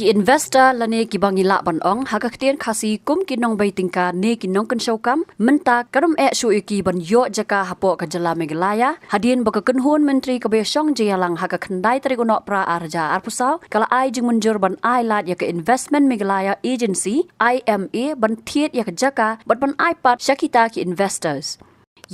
ki investor lane ki bangila ban ong hakaktian khasi kum ki nong bai tingka ne ki nong kan shokam Mynta karum shu ki ban yo Jaka hapo ka Jylla Meghalaya hadien baka kunhun menteri ka besong Jylang haka khandai tari gunok pra arja arpusau kala ai jing munjur ban ai lat ya ka investment Meghalaya agency IMA ban thiet ya ka Jaka ban ai pat shakita ki investors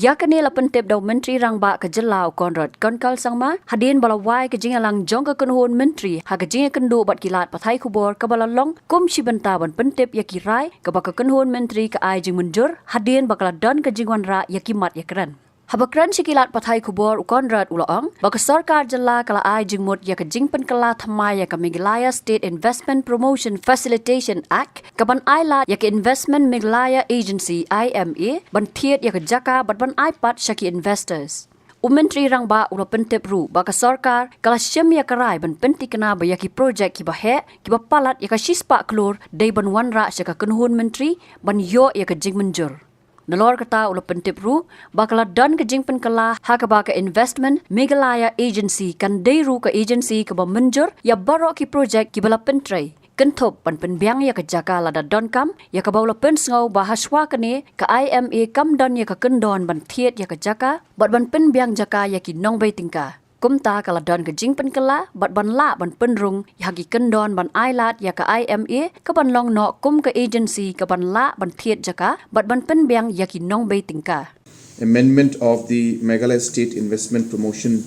Jaka ni lapan tip daw menteri rangba ka Jylla konrad konkal sangma hadin balawai ka jingalang jong ka kunhun menteri ha ka jinga kendu bat kilat pathai kubor ka balalong kum shibanta ban pentip ya kirai ka baka kunhun menteri ka ai jing munjur hadin bakala don ka jingwan ra ya kimat ya kran Habakran sikilat pathai kubor konrad ulaong baka sarkar Jylla kala ai jingmut ya ka jingpen kala thamai ya ka Meghalaya State Investment Promotion Facilitation Act kaban ai lat ya ka investment Meghalaya agency IMA ban thiet ya ka Jaka ban ai pat shaki investors Menteri rangba ula pentip ru baka sarkar kala syam ya karai ban penti kena ba ya ki project ki bahe ki ba palat ya ka shispa klur dai ban wanra shaka kunhun menteri ban yo ya ka jingmenjur Nalor kata ula pentip ru bakala dan ke jingpen kala haka baka investment Meghalaya agency kan deiru ke agency ke menjur ya barok ki project ki bala pentrai kenthop pan penbiang ya ke Jaka lada don kam ya ke baula pensngau bahaswa kene ke IMA kam don ya ke kendon ban thiet ya ke Jaka ban penbiang Jaka ya ki nong bai tingka kumta kala don ke jingpen kala ban la ban penrung ya ki kendon ban ailat ya ke IMA ke ban long no kum ke agency ke ban la ban thiet Jaka ban penbiang ya ki nong bai tingka Amendment of the Meghalaya State Investment Promotion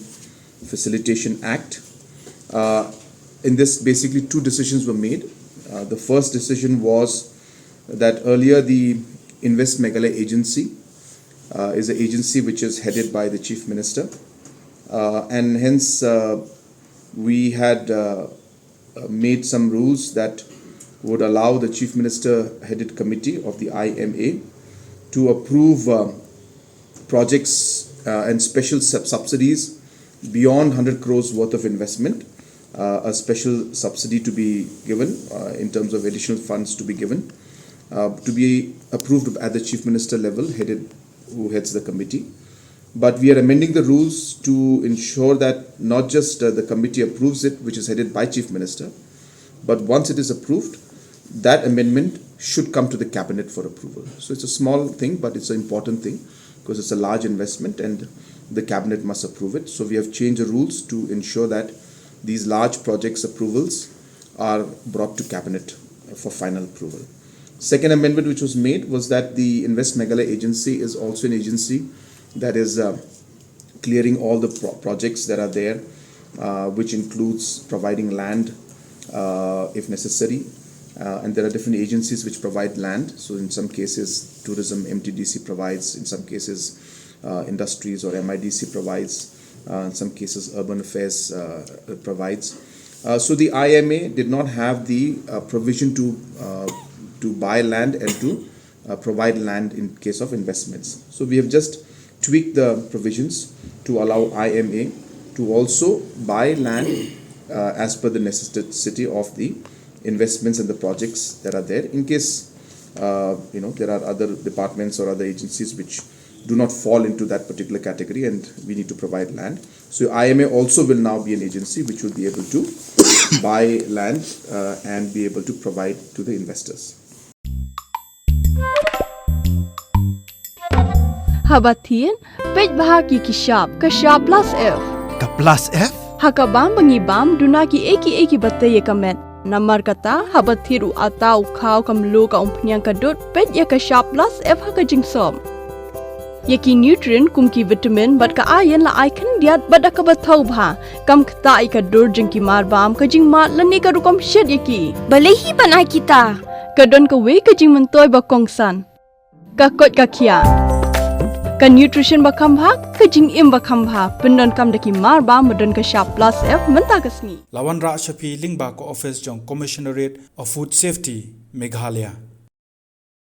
Facilitation Act. In this, basically two decisions were made. The first decision was that earlier the Invest Meghalaya Agency is an agency which is headed by the Chief Minister. And hence we had made some rules that would allow the Chief Minister headed committee of the IMA to approve projects and special subsidies beyond 100 crores worth of investment, a special subsidy to be given in terms of additional funds to be given, to be approved at the Chief Minister level, who heads the committee. But we are amending the rules to ensure that not just the committee approves it, which is headed by Chief Minister, but once it is approved, that amendment should come to the cabinet for approval. So it's a small thing, but it's an important thing because it's a large investment and the cabinet must approve it. So we have changed the rules to ensure that these large projects approvals are brought to cabinet for final approval. Second amendment which was made was that the Invest Meghalaya agency is also an agency that is clearing all the projects that are there, which includes providing land if necessary. And there are different agencies which provide land. So in some cases, tourism, MTDC provides. In some cases, industries or MIDC provides. In some cases, urban affairs provides. So the IMA did not have the provision to buy land and to provide land in case of investments. So we have just tweak the provisions to allow IMA to also buy land as per the necessity of the investments and the projects that are there. In case there are other departments or other agencies which do not fall into that particular category and we need to provide land. So IMA also will now be an agency which will be able to buy land and be able to provide to the investors. Habatin, pej bahagi kishap, kashap plus F. Ka plus F? Hakabam bangibam dunaki eki bataye kamet. Namar kata habatiru atau kau kamlu ka umpnyang kadut pej ya kashap plus F haka jingsom. Yaki nutrient kumki vitamin bat ka ayan la icon diat bada ka batau bha kam kata ika dur jingki marbam ka jingmat lani ka rukom shed yaki. Balehi banai kita. Kadon ka we ka jing mentoy ba kongsan. Ka kot ka kia. Ka nutrition ba kambha ka jing im ba kambha pendon kam daki marba medon ka sharp plus F menta ka sni. Lawan ra shapi Lyngba ko office jong commissionerate of food safety Meghalaya.